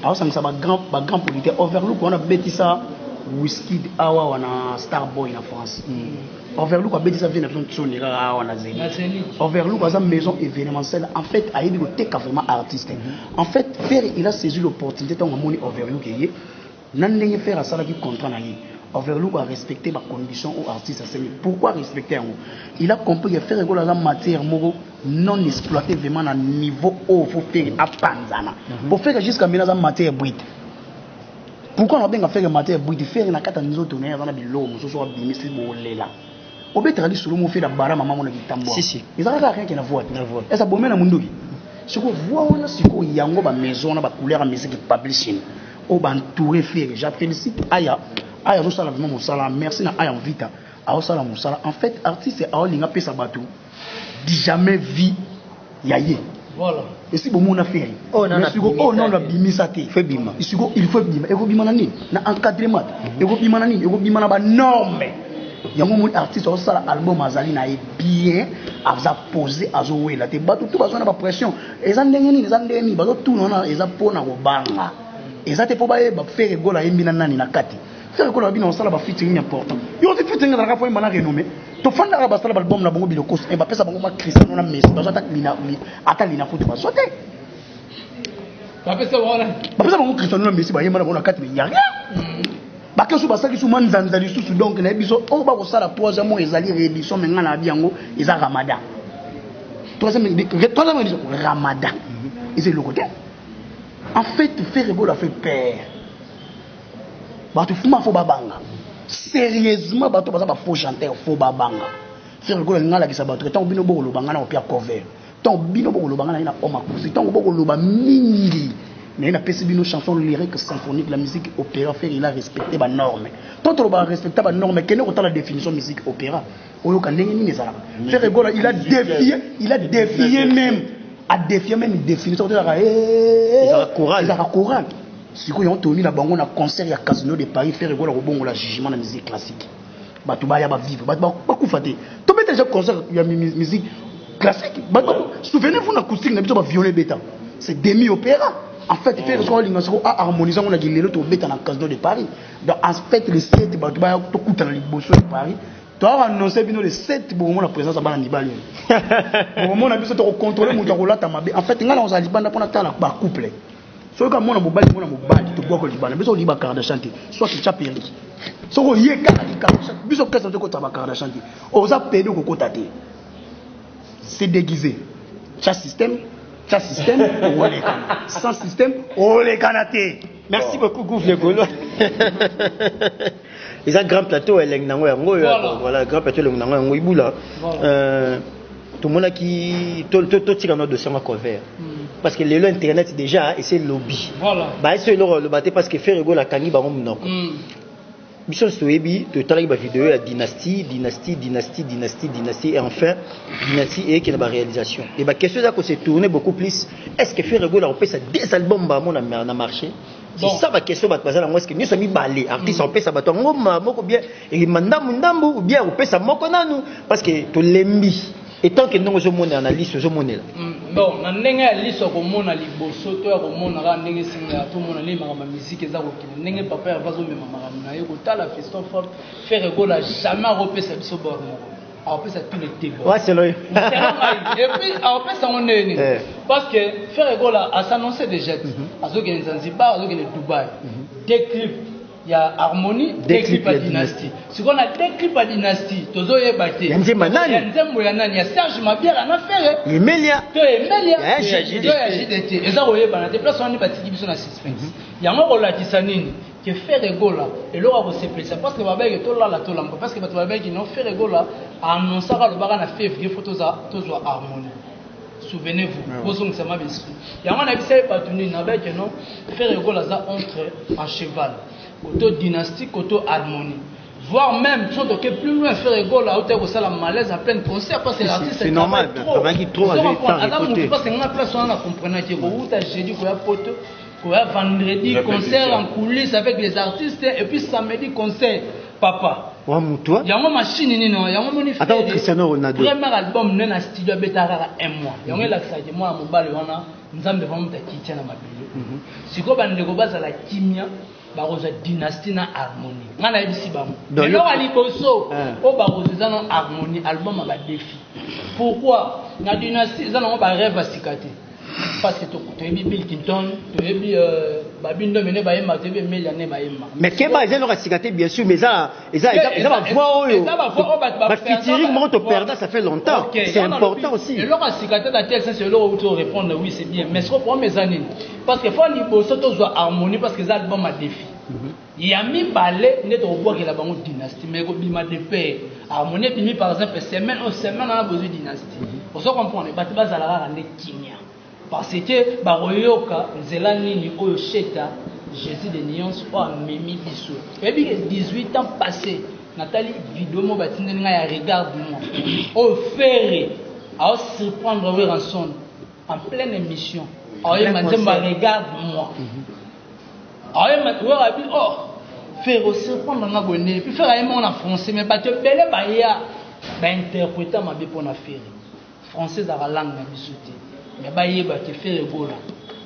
Alors ça grand politique. Overlook on a bêti ça Whisky awa wana Starboy en France. Overlook a bêti ça vient de son awa wana Zénith. Overlook a sa maison événementielle. En fait, a eu des vraiment artiste. En fait, faire il a saisi l'opportunité tant moni Overlook y est. N'andenge faire à ça là qui contrat na yi. Overlook a respecté ma condition aux artistes. Pourquoi respecter un mot? Il a compris que faire école la matière non exploitée vraiment à niveau haut. Il faut faire à Panzana. Pour faire jusqu'à maintenant la matière brute. Pourquoi on a bien fait la matière brute? Faire une carte à nous autres, on a des lots, on soit bimisé pour les là. Au beau travail sur le mot fait la barre maman on a dit tambour. Si. Ils ont rien qui n'a voix. Et ça bombe na mundogi. Ce qu'on voit on a ce qu'on y a en maison, on a couleur à musique publishing. Au bantouré faire. J'apprécie Aya. Aya zo sala vraiment mon sala. Merci na Aya Vita. Aya sala mon sala. En fait, artiste a linga pesa bateau. Jamais vu yaye. Voilà. Et si bon on a fait. Oh non la bimisa te. Fait bima. Il faut bima. Et ko bima na nini? Na encadrement. Et ko bima na nini? Et ko bima na ba norme. Yango mon artiste o sala album azali na bien aza poser azo wela te bateau tout bazona ba pression. Eza ndenge nini? Eza ndenge nini? Bazo tout na eza pona ko banga. Eza te po ba faire gola yembina nani na kati. Faire gola bina on sala ba featuring important. Yo te featuring na ka fo mbana renommé. To fanda ka ba sala album na bongo biloko e ba pesa bango ma Cristiano na Messi. Bazo ata lina foot ba sote. Ba pesa bango Cristiano na Messi ba yemba na bongo na kati ya rien. Ba kesu ba saki su manzanza li susu donc na biso o ba ko sala troisième ezali réédition mais ngana biango eza Ramadan. Troisième édition Ramadan. Et c'est le côté. En fait, faire rigolo a fait peur. Bato fuma fo babanga. Sérieusement, bato baza ba faux chanteur fo babanga. Faire rigolo ngala ki sa bato. Tant bino boko lobanga na opia cover. Tant bino boko lobanga na oma kusi. Tant boko loba mingi. Mais na pesi bino chanson lyrique symphonique la musique opéra faire il a respecté ba norme. Tant on va respecter ba norme kene ko ta la définition musique opéra. Oyo ka ndenge nini ezala. Faire rigolo il a défié même a défier même une définition de la ils ont courant si quoi ils ont tourné la bango na concert ya Casino de Paris faire rigolo au bongo la jugement la musique classique batuba ya ba vivre batuba pas kufate to mettre déjà concert ya musique classique souvenez-vous na acoustique na biso ba violer bêta c'est demi opéra en fait faire rigolo l'ingasoko a harmoniser on a dit le to bêta na Casino de Paris donc en fait les 7 batuba to kuta na liboso de Paris. Tu as annoncé le 7 pour la présence à Bananibali. Pour moi, on a besoin de contrôler mon rôle à Tamabé. En fait, on a un Liban pour la couple. Soit comme moi, mon bali, tu bois au Liban. Mais on Liban car de chanter. Soit tu as perdu. Soit on y est car de chanter. Bis au cas de côté car de chanter. On a perdu au côté. C'est déguisé. Chaque système, on les canne. Sans système, on les canne. Merci beaucoup, Gouf le Gaulois. Ils ont un grand plateau, voilà, grand plateau, tout le monde qui tout tire notre dossier en cover. Parce que le internet déjà, et c'est lobby. Voilà. Bah, c'est le battre parce que faire rigolo la canne, bah, on m'en. Mission Soebi, tu as la vidéo, la dynastie, et enfin, dynastie et qui est la réalisation. Et bah, question là qu'on s'est tourné beaucoup plus. Est-ce que faire rigolo, on peut ça 10 albums, bah, on a marché? C'est ça ma question, est-ce que nous sommes balés, artistes on peut ça bateau, ou bien, et mandambo, ou bien, on peut ça mokonanu, parce que tu l'aimes. Et tant que nous sommes en analyse, nous sommes là. Bon, on a une liste au monde à l'Iboso, tout le monde a une musique, et ça, on papa va zo même la feston fort, faire rigolo jamais repérer ça sur bord. Alors ça tous les débats. Ouais, c'est là. Et puis après ça on est parce que faire rigolo à s'annoncer déjà. À ce que Zanzibar, à ce que Dubaï. Des clips il y a Harmonie, des clips à Dynastie. Ce qu'on a des clips à Dynastie, Tozo Yebate. Il y a Serge Mabière en affaire. Emelia. Et ça, vous voyez, des places on est bâti qui sont à suspense. Il y a un rôle à Tissanine qui fait rigolo et là on se plaît parce que Babel est tout là parce que Babel qui n'ont fait rigolo a annoncé le baran a fait photos à Harmonie. Souvenez-vous, vous savez ça m'a bien. Il y a un avis pas tenu n'avec non faire rigolo ça entre en cheval. Auto dynastique, auto harmonie. Voire même, si on doit plus loin faire rigolo à hauteur où ça la malaise à plein de concerts parce que l'artiste c'est normal, trop avec parce que on a place on a compris que vous t'as jeudi quoi photo vendredi concert en coulisses avec les artistes et puis samedi concert papa. Toi? Yango machine ni non, yango moni fait. Attends, Cristiano Ronaldo. Premier album na studio betara 1 mois. Yango la saje moi mobali wana nzambe vraiment takitia na mabilo. Siko bande ko baza la kimia ba roza dynastie na harmonie. Ngana yebisi bango. Donc ali boso o ba roza na harmonie album ba défi. Pourquoi? Na dynastie za na ba rêve à sikate. Parce que tu as Bill Clinton, tu as vu Babindo Mene Bayema, tu as vu Meliane Bayema. Mais Kemba, ils ont cicaté bien sûr, mais ça va voir. Mais featuring, moi, te perdre, ça fait longtemps. C'est important aussi. Et leur cicaté dans tel sens, c'est leur où tu répondre oui, c'est bien. Mais ce qu'on prend mes années, parce que faut niveau surtout soit harmonie parce que les albums a défi. Il y a mis balai, net au bois qui la banque dynastie, mais il m'a défait. Harmonie, puis par exemple, semaine on a besoin de dynastie. Pour ça qu'on comprend, les bâtiments à la rare en Kenya. Parce que baroyoka nzela nini oyo sheta Jésus de Nyons o amemi biso. Et puis 18 ans passés, Nathalie vidéo mo batinde nga ya regarde-moi. O faire à surprendre we ranson en pleine émission. Oye manzemba regarde-moi. Oye matwa abi oh faire surprendre nga bonne puis faire aimer en français mais bato belé ba ya ba interpréter ma be pour na faire. Français à la langue na biso te. Mais bayeba te faire gola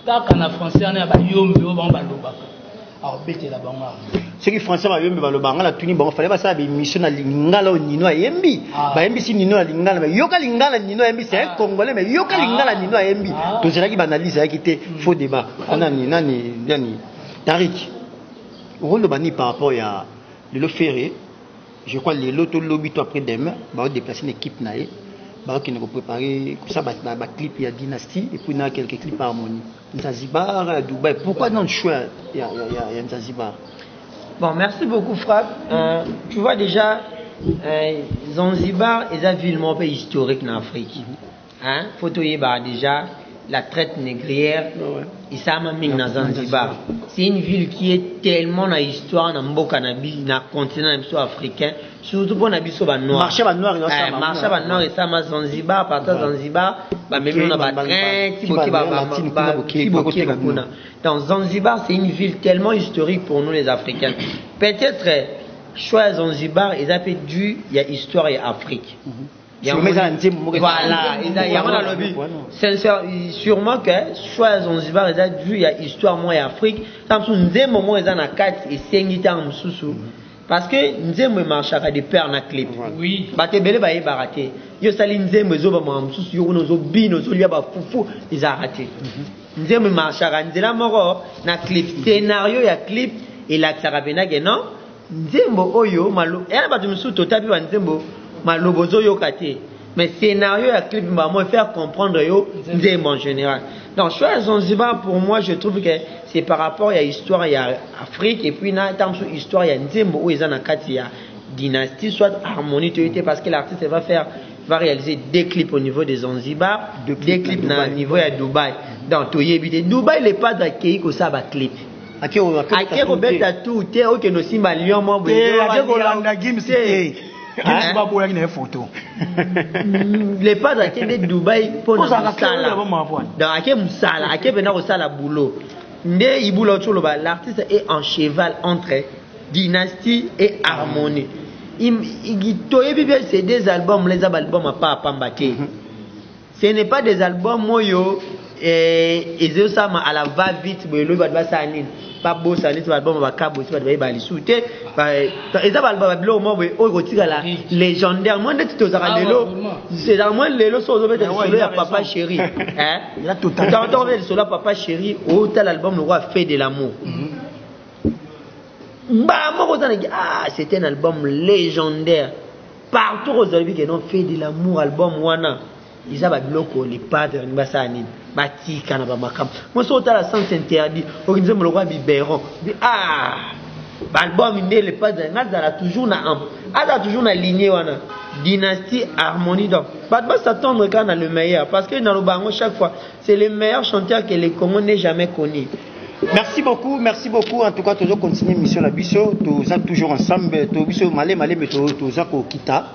kaka na français na ba yombe o ba balobaka alors bete la bango ce qui français ba yombe balobanga la tuni bango fallait ba ça be mission na lingala o nino yembi ba yembi si nino lingala mais yoka lingala nino yembi c'est un congolais mais yoka lingala nino yembi to c'est là qui banalise là qui était faux débat nani Tarik rôle bani par rapport à le ferré je crois les loto lobby to après demain ba déplacer une équipe naé qui nous préparer ça ba clip il y a dynastie et puis il y a quelques clips harmonie Zanzibar Dubaï pourquoi dans le choix il y a Zanzibar. Bon, merci beaucoup Frappe. Tu vois déjà Zanzibar est une ville un peu historique en Afrique. Hein photo déjà la traite négrière et ça m'a mis dans Zanzibar. C'est une ville qui est tellement dans l'histoire dans mboka na continent africain, surtout pour nabiso ba noir. Marché ba noir et ça ma Zanzibar partant Zanzibar ba même on a ba train dans Zanzibar, c'est une ville tellement historique pour nous les Africains. Peut-être choix Zanzibar, ils a dû il y a histoire et Afrique. Voilà, c'est sûrement que soit Zanzibar ils a dû il y a histoire moi et Afrique tant que nous moment ils en a 4 et 5 ans sous parce que nous marche à des pères na clip oui ba te belé ba y baraté yo sali nzembe zo ba sous yo no zo bino zo lia ba fufu ils a raté nzembe marche à nzela moko na clip scénario ya clip et la tsarabena que non nzembo oyo malo et ba tu to tabi ba nzembo malobozo yo kate mais scénario ya clip ba moi faire comprendre yo nzembo en général donc choix Zanzibar pour moi je trouve que c'est par rapport à l'histoire il y a Afrique et puis na tant sur histoire il y a nzembo où ils en a kate ya dynastie soit harmonie parce que l'artiste va réaliser des clips au niveau des Zanzibar des clips au niveau de Dubaï donc Dubaï les pas d'accueillir que ça va clip ake robeta tout te oke no simba lion mo bo ake ko landa gims ba boya ni photo les pas d'accueillir de Dubaï pour na sala donc ake musala ake bena ko sala boulot nde ibulo tsholo ba l'artiste est en cheval entre dynastie et harmonie c'est des albums les albums pas pambake ce n'est pas des albums moyo et ça à la va vite boyelo ba sa nini pas beau ça les albums ba kabo ba ba lisouté et ça album blo mo boy o kotika la légendaire moi ndeti to zaka lelo c'est dans moi lelo so zo beta solo ya papa chéri hein il a tout temps le solo papa chéri au tel album le roi fait de l'amour bah moi c'était un album légendaire partout aux albums qui ont fait de l'amour album wana ils a biloko les padres ni basani batika na ba makam moi so ta la sens interdit organiser le roi biberon album inde les padres ngazala toujours na lignée wana dynastie harmonie donc pas s'attendre quand on a le meilleur parce que dans le bango chaque fois c'est le meilleur chanteur que les Congo n'ait jamais connu. Merci beaucoup. En tout cas, toujours continuer mission la biso, tous toujours ensemble, tous biso malé mais tous ko kita.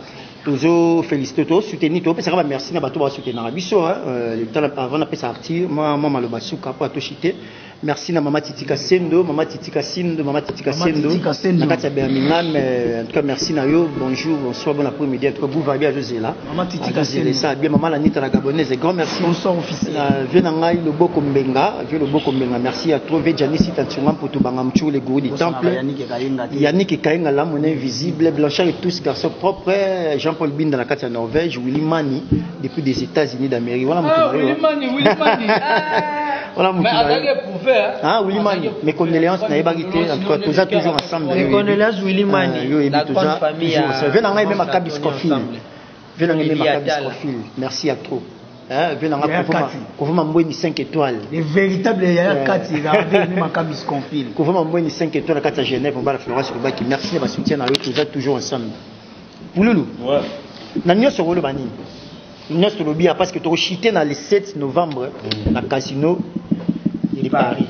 Toujours féliciter tous soutenir tous parce que merci na bato ba soutenir na biso avant na pesa artir moi maloba suka pour to chiter merci na Mama Titika Sendo, Mama Titika Sendo, Mama Titika Sendo. Na kati ya Birmingham, en tout cas merci na yo, bonjour, bonsoir, bon après-midi, en tout cas vous va bien José là. Mama Titika Sendo. Ça bien Maman la Nita la gabonaise, grand merci. Bonsoir officiel. Viens ngai le boko mbenga, merci à trouver Janice Tantsungam pour tout bangamchou les gourous du temple. Yannick Kayenga là mon invisible, Blanchard et tous garçons propres, Jean-Paul Bin dans la carte de Norvège, Willy Mani depuis des États-Unis d'Amérique. Voilà mon Willy Mani. Voilà mon mais avec prouvé ah Willy Mani, mes condoléances na ébagité en tout cas tous toujours ensemble. Mes condoléances Willy Mani. La grande famille. Viens ngai même à Kabiscofil. Viens ngai même à Kabiscofil. Merci à trop. Viens ngai pour vous m'envoyer 5 étoiles. Les véritables Kati même à Kabiscofil. Pour vous m'envoyer 5 étoiles à Kati Genève on va la Florence qui merci de soutien na eux toujours ensemble. Pouloulou. Ouais. Na nyoso rolo bani. Nyoso lobia parce que tu chité dans le 7 novembre na casino de Paris.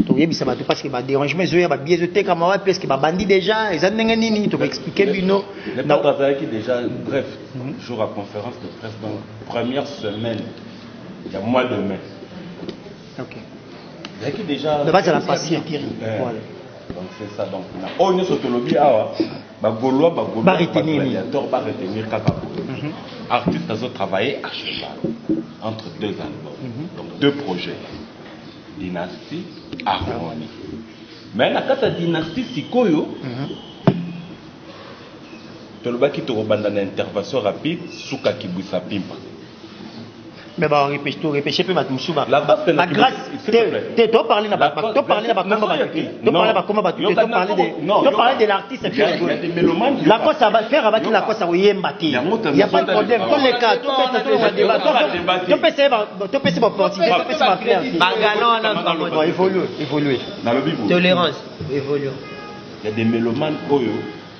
Tu yebi ça va parce que ba dérangement zo ya ba biais te comme wa parce que ba bandi déjà ils ont nini tu peux expliquer bino. Les pas qui déjà bref jour à conférence de presse dans première semaine il y a mois de mai. OK. Il y a qui déjà de base à la passion. Voilà. Donc c'est ça donc na oh nyoso to lobi awa ba goloa ba retenir kaka. Artiste a travaillé à cheval entre deux albums, donc deux projets, Dynastie, Harmonie. Mais dans la Dynastie, Sikoyo, tu as une intervention rapide, Souka Kibusa Pimpa. Mais bah répétez peu maintenant souba la grâce tu parler na pas tu parler na pas comment tu parler de l'artiste la quoi ça va faire avec la quoi ça yemba il y a pas de problème tous les cas tu peux c'est bon évoluer tolérance évoluer il y a des mélomanes oyo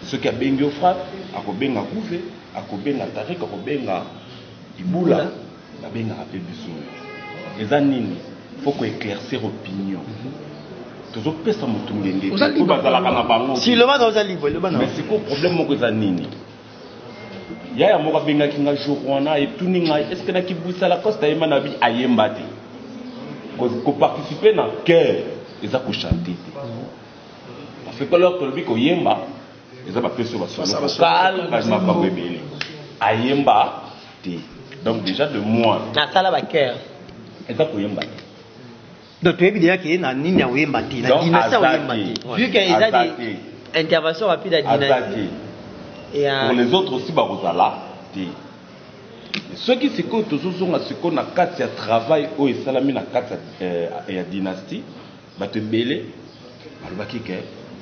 ceux qui a bengo frappe akobenga couvé akobenga tarik akobenga ibula il faut qu'on éclaircir l'opinion. Si le bas dans livre, mais c'est quoi le problème que Zanini? Il y a un mot qui a jour et tout est-ce que qui bouge à la coste et manabi ayembati qu'on participer dans cœur et ça qu'on chanter. Parce que alors que le bico yemba, ils ont pas fait sur la calme, ayemba ti. Donc déjà de moi. Na sala ba cœur. Et ça pour yemba. Donc tu es bien qu'il y a na nini au yemba ti, na dynastie au yemba ti. Vu qu'il y a des interventions rapides à dynastie. Et pour les autres aussi ba rozala ti. Ceux qui se côtoient toujours ce qu'on a quatre travail au salami na quatre et à dynastie, ba te belé. Alors qui que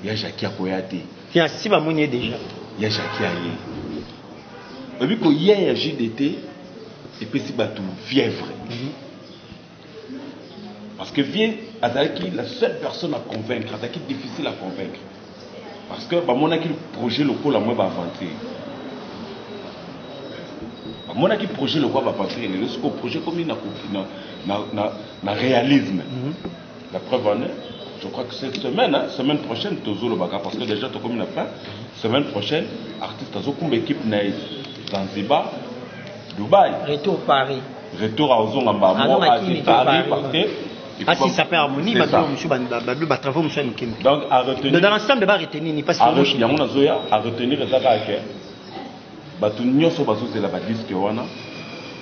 il y a Jackie Akoyate. Tiens si ba monier déjà. Il y a Jackie Aye. Et puis qu'il y a JDT et puis si batou fièvre. Parce que vient Azaki la seule personne à convaincre, Azaki difficile à convaincre. Parce que bah mon le projet local la moi va avancer. Bah mon projet local va avancer, le projet comme il na réalisme. La preuve en est, je crois que cette semaine, semaine prochaine, Tozo le baga parce que déjà tu comme une fin, semaine prochaine, artiste Tozo comme équipe naïs Zanzibar. Dubaï. Retour Paris. Retour à Ozongamba. Paris parce que. Si ça fait harmonie, donc à retenir. Dans l'ensemble, va retenir. Parce que il y a mon azoya à retenir les attaques. Batu nyoso bazo c'est la badisque wana.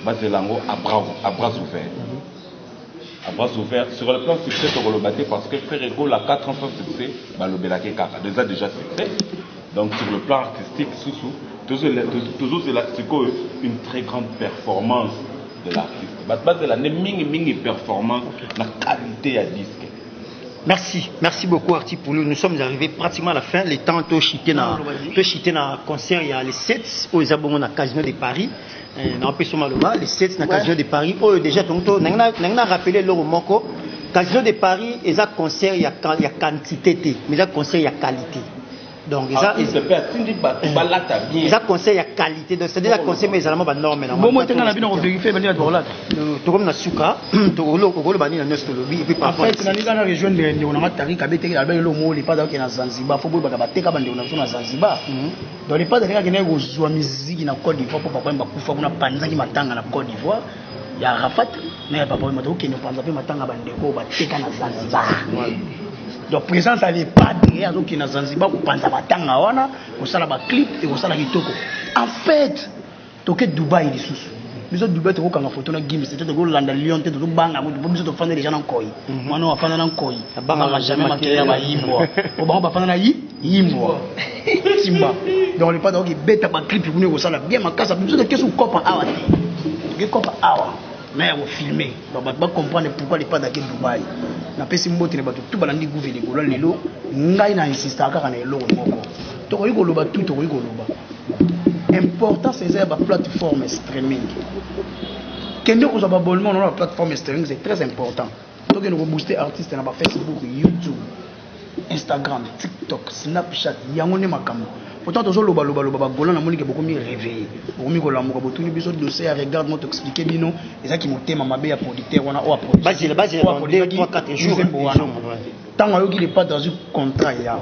Bazelango à bras ouverts. À bras ouverts. Sur le plan succès, on le battre parce que Ferrego la 4 ans sans succès, le Belake Kaka déjà succès. Donc sur le plan artistique, sous toujours c'est une très grande performance de l'artiste. La mingi performance, la qualité à disque. Merci beaucoup Arti pour nous. Nous sommes arrivés pratiquement à la fin. Les temps to chité na concert il y a les 7 aux abonnés na Casino de Paris. Na peso maloba les 7 na Casino de Paris. Oh déjà tonto n'a rappelé le moko Casino de Paris et ça concert il y a quantité mais ça concert il y a qualité. Donc ils a conseil à qualité donc c'est déjà conseil mais également norme na bon moi tenga na bino vérifier bani adorla to comme na suka to ko bani na nesto lobby et puis parfois na linga na région de on a tarika beteki alba lo moli pas donc na Zanzibar faut boba bateka bande na Zanzibar donc les pas de linga kena ko zwa musique na Côte d'Ivoire pour papa ba kufa kuna panzaki matanga na Côte d'Ivoire ya Arafat na papa moi mato okende panza pe matanga bandeko bateka na Zanzibar donc présence à l'EPAD azoki na Zanzibar ko panza matanga wana ko sala ba clip et ko sala kitoko en fait toke Dubaï lisusu biso Dubaï to ko kanga photo na Gims c'était ko landa Lyon te to banga ko biso to fanda déjà na Nkoi mwana wa fanda na Nkoi banga jamais makela ba yimbo o ba ba fanda na yimbo simba donc le pas donc beta ba clip ko ne ko sala bien makasa biso de kesu kopa awa te kopa awa mais on filmer ba comprendre pourquoi les pas d'ake Dubaï na pesi mbote ne bato tout balandi gouverner ko lelo ngai na insista kaka na elo moko to ko yiko loba tout to ko yiko loba important c'est la plateforme streaming kende ko ba abonnement na plateforme streaming c'est très important to que nous booster artiste na ba Facebook, YouTube, Instagram, TikTok, Snapchat yango ne makambo pourtant tozo loba ba gola na monike beaucoup mieux réveillé beaucoup ko lamuka botuni biso dossier regarde moi t'expliquer bino eza ki motema mabe ya producteur wana o producer base 2 3 4 jours tant ayoki le pas dans un contrat ya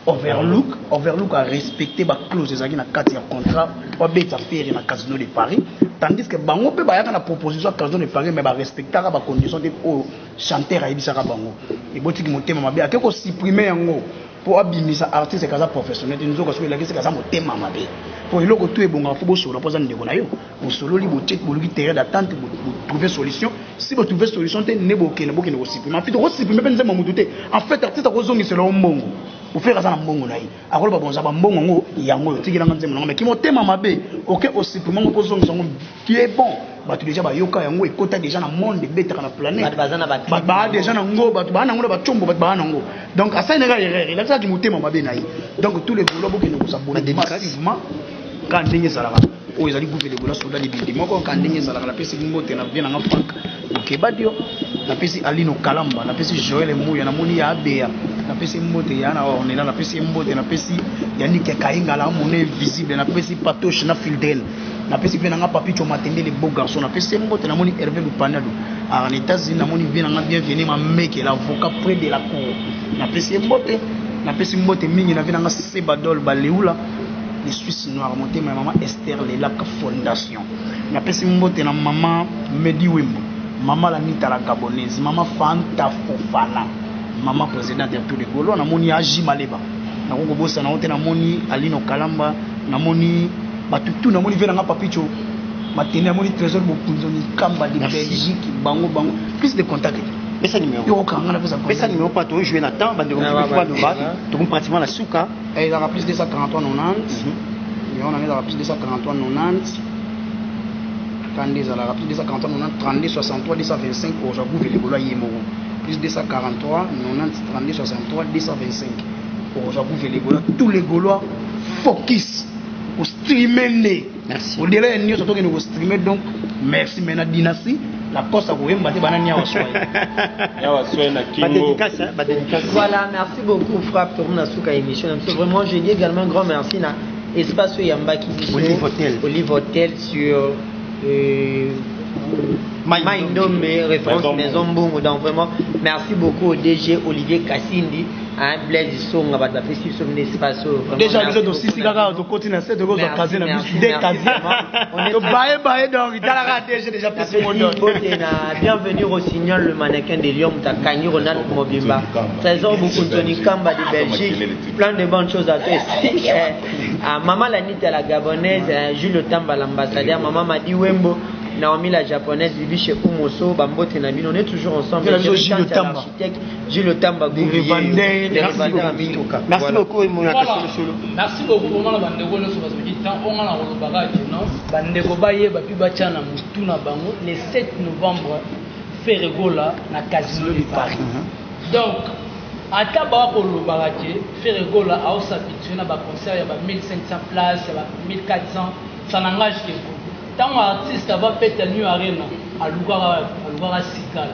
Overlook a respecté ba clause ezaki na kati ya contrat ba beta faire na Casino de Paris tandis que bango pe ba yaka na proposition Casino de Paris mais ba respectaka ba conditions de au chanteur ayibisaka bango et botiki motema mabe akeko supprimer yango pour abimisa artiste kaza professionnel nous ko soki la kisi kaza motema mabe pour iloko tout ebonga fo bo solo poza ndeko na yo bo solo li bo check bo luki terrain d'attente bo trouver solution si bo trouver solution te ne bo kene ko supprimer en fait ko supprimer pe nzema mutu te en fait artiste ko zongi selo mbongo o faire ça na mbongo na yi akolo ba bonza ba mbongo ngo yango tikila nzema na mais ki motema mabe OK o supprimer ko zongi songo qui est bon ba tu déjà ba yoka yango ekota déjà na monde betaka na planète ba déjà na ngo ba ba na ngo ba chombo ba na ngo donc asa ne ga erreur il a ça qui motema mabe na yi donc tous les boulot bo kene ko s'abonner massivement quand ndenge salaka o ezali gouverner bola soda de bindi moko quand ndenge salaka la pesi mbote na bien na Frank Kebadio na pesi Alino Kalamba na pesi Joël Mouya na moni ya Abea na pesi mbote ya na Ornella na pesi mbote na pesi Yannick Kainga la monnaie visible na pesi Patoche na Fildel na pesi bien na Papi Chomatende les beaux garçons na pesi mbote na moni Hervé Lupanado en États-Unis na moni bien na bienvenue ma mec l'avocat près de la cour na pesi mbote mingi na bien na Sebadol Baleula les Suisses noirs monté ma maman Esther Lelaka Fondation na pesi mbote na maman Medi Wimbo maman la Nita la Gabonaise maman Fanta Fofana maman présidente de tous les Gaulois na moni Aji Maleba na ko bossa na hote na moni Alino Kalamba na moni batutu na moni venanga Papicho matene na moni trésor bokunzoni kamba de Belgique bango plus de contact pesa numéro yo kanga na pesa numéro pas to jouer na temps bande ko pas no ba to pratiquement la souka et il a plus de 143 90 et on en a plus de 143 90 32 à la plus de 143 90 32 63 225 au Japon les Gaulois yemo plus de 143 90 32 63 225 au Japon les Gaulois tous les Gaulois focus au streamer merci au délai nous surtout que nous streamer donc merci maintenant dynastie la course à Goyemba de banane ya wasoi na kingo voilà merci beaucoup frère pour mon asuka émission vraiment je dis également un grand merci na espace Yamba qui Olive Hotel sur Mindom référence Maison Bongo donc vraiment merci beaucoup au DG Olivier Kassindi Blaise Songa ba fait sur son espace déjà nous autres aussi kaka to continue c'est de cause occasion na bis des casiers on est baie donc dalaka DG déjà fait mon don bienvenue au Signal le mannequin de Lyon Takangi Ronald Mobimba trésor beaucoup Tony Kamba de Belgique plein de bonnes choses à toi maman Lanita la gabonaise Jules Tamba l'ambassadeur maman Madi Wembo Naomi la japonaise Bibi chez Umoso Bambote Nabino on est toujours ensemble l'architecte Gilles Tamba merci beaucoup merci beaucoup pour moi bandeko no soba soki tant on a le bagage non bandeko baye ba pi bacha na mutu na bango le 7 novembre Ferregola na Casino de Paris donc ata ba ko lo bagage Ferregola a s'habituer na ba concert ya ba 1500 places ya ba 1400 ça n'engage que tant artiste va péter New Arena à Lugara Sikal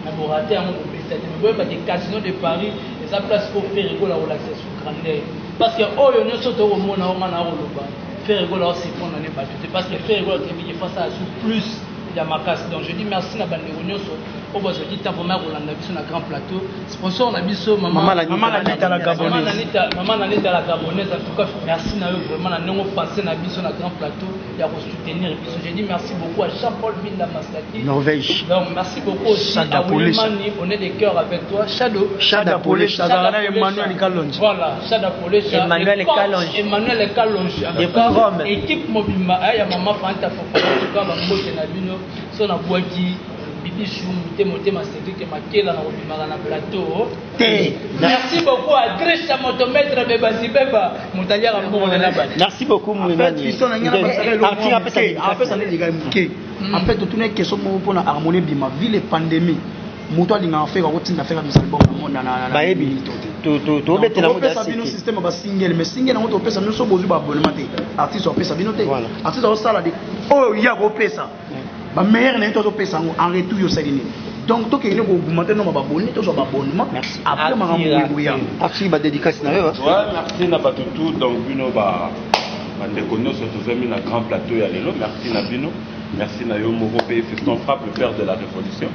na borate ya mo beta te boye ba de Casino de Paris et ça place pour faire rigoler la relaxation grandeur parce que oyo nyoso to ko mona on na roloba faire rigoler aussi prendre ne pas tout parce que faire rigoler qui face à plus ya makasi donc je dis merci na bande nyoso au bois qui t'a vraiment Rolanda biso na grand plateau sponsor na biso maman la Nita la gabonaise maman la Nita la gabonaise en tout cas merci na eux vraiment na non passer na biso na grand plateau il y a pour soutenir biso je dis merci beaucoup à Jean-Paul Vinda Mastaki Norvège donc merci beaucoup aussi à Wilmani on est de cœur avec toi Shadow Polé Chazarana Emmanuel Kalonji voilà Shadow Polé Emmanuel Kalonji équipe mobimba ya maman Fanta Fofana en tout cas bangote na bino so na boaki bibichou motema Cédric Makela na obimaka na plateau merci beaucoup à Grécha motomètre Bebasi Beba motaliaka mbongo na bana merci beaucoup Mouimani en fait tout n'est question pour na harmonie bima ville pandémie moto alinga faire ko tinga faire misali bon na bayebi to betela mo dasi bino système ba single mais single na moto pesa nous so bozu ba abonnement te artiste pesa bino te artiste au sala de oh ya ko pesa ba meilleur na to pesa en retour yo salini donc to ke ile ko augmenter no ba abonné to so ba abonnement merci après ma rambo ya merci ba dédicace na yo ouais merci na ba tout donc bino ba ndeko nyonso tozami na grand plateau ya lelo merci na bino merci na yo moko pe Fiston Frappe le père de la révolution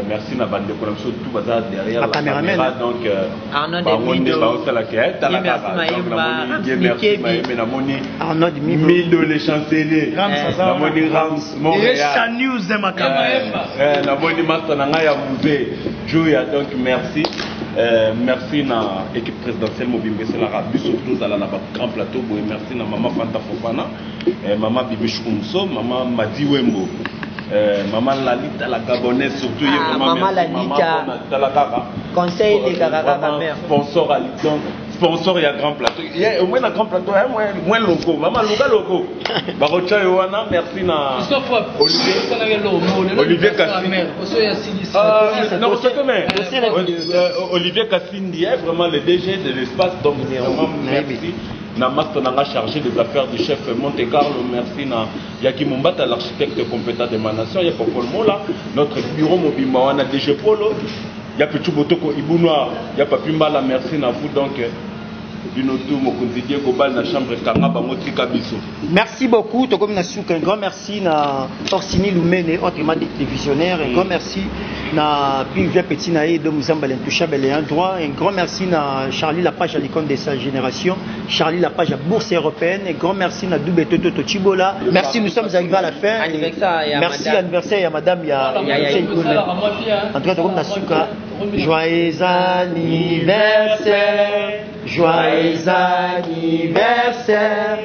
merci na bande ko tout baza derrière la caméra donc Arnaud Demido merci na moni Arnaud Demido le chancelier na moni Rams Montréal news de makamba na moni master na nga ya musée Joya donc merci merci na équipe présidentielle Mobimbe c'est la radio surtout à la grand plateau boy merci na maman Fanta Fofana maman Bibi Chumso maman Madi Wembo maman Lalita la gabonaise surtout maman Lalita conseil de Gaga mère sponsor à donc sponsor ya grand plateau au moins na grand plateau moins loco maman Luga loco barocha yoana merci na Olivier Kassindi non c'est comme Olivier Kassindi est vraiment le DG de l'espace donc vraiment merci na master nanga chargé des affaires du chef Monte Carlo merci na Yaki Mumbata l'architecte compétent de ma nation ya Popol Mola notre bureau mobimba wana DG Polo ya Pichu Botoko Ibunoir ya Papi Mbala merci na vous donc merci beaucoup Tokomi Nasuka un grand merci na Orsini Lumene autrement dit visionnaire un grand merci na Pilvia Petit Naé de Mouzamba l'intouchable et un droit un grand merci na Charlie Lapage à l'icône de sa génération Charlie Lapage à Bourse Européenne un grand merci na Doubé Toto Tochibola merci nous sommes arrivés à la fin merci anniversaire à madame ya en tout cas Tokomi Nasuka joyeux anniversaire joyeux anniversaire,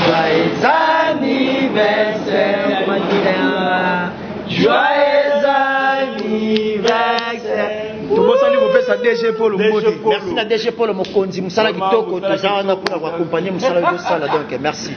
joyeux anniversaire, joyeux anniversaire. Merci à DG Paul Mokonzi, Moussala Kitoko, tous en a pour accompagner Moussala Gossala, donc merci.